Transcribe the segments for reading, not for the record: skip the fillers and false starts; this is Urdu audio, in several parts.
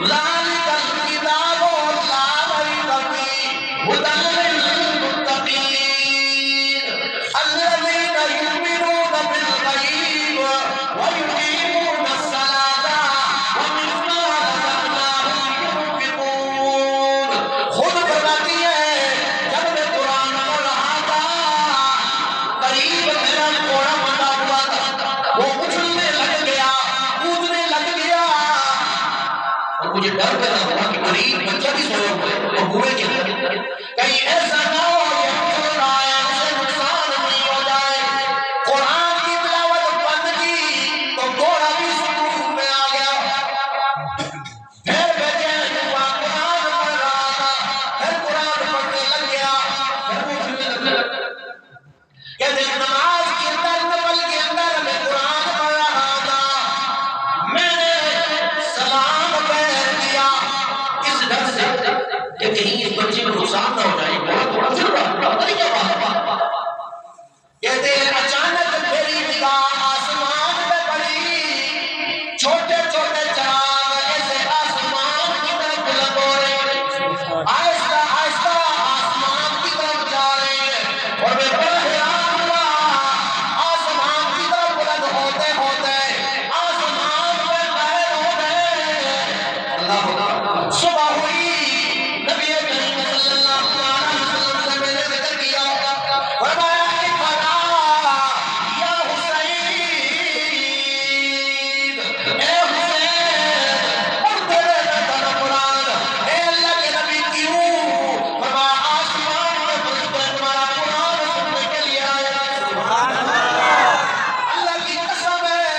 ذالک الکتاب لا ریب فیہ ھدی للمتقین الذین یؤمنون بالغیب ویقیمون الصلاۃ ومما رزقناہم ينفقون. خود فرماتی ہے جب میں قرآن پڑھ رہا تھا قریب میرا گھوڑا بندھا ہوا تھا، وہ اچھلنے لگ گیا، کودنے لگ گیا، اور مجھے ڈر پیدا ہوا کہ قریب بچہ بھی سویا ہوا ہے اور بوڑھے کے کہیں ایسا نہ ہو کہ اچھل رہا ہے اسے نقصان نہیں ہو جائے. قرآن کی تلاوت بند کی تو گھوڑا بھی سکون میں آ گیا. پھر بیچین ہوا قرآن پڑھ رہا تھا، پھر قرآن پڑھنے لگ گیا، پھر اٹھنے لگ گیا. کہتے ہیں نماز کے اندر نفل کے اندر میں قرآن پڑھ رہا تھا، میں نے سلام پھیر دیا اس ڈر سے کہ کہیں اس بچے کو نقصان نہ ہو جائے. بڑا تھوڑا چل رہا پتہ نہیں کیا بات ہے. کہتے ہیں اچانک میری نگاہ آسمان پہ پڑی، چھوٹے چھوٹے چراغ ایسے آسمان کی طرف بلند ہو رہے ہیں، آہستہ آہستہ آسمان کی طرف جا رہے ہیں، اور میں بڑا حیران ہوا. آسمان کی طرف بلند ہوتے ہوتے آسمان پہ غائب ہو گئے. اللہ اکبر. صبح ہوئی، نبی کریم صلی اللہ علیہ وسلم سے میں نے ذکر کیا، فرمایا اقرا یا حسین، اے حسین پڑھتے رہنا تھا قرآن. اے اللہ کے نبی کیوں؟ فرمایا آسمان میں فرشتے تمہارا قرآن سننے کے لیے آئے. اللہ کی قسم ہے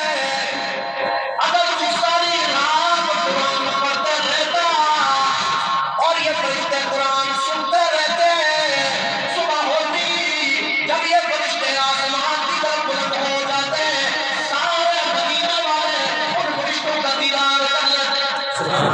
اگر تو ساری رات قرآن پڑھتے رہتا اور یہ فرشتے قرآن سنتے رہتے، صبح ہوتی جب یہ فرشتے آسمان کی طرف بلند ہو جاتے، سارے مدینہ والے ان فرشتوں کا دیدار کر لیتے.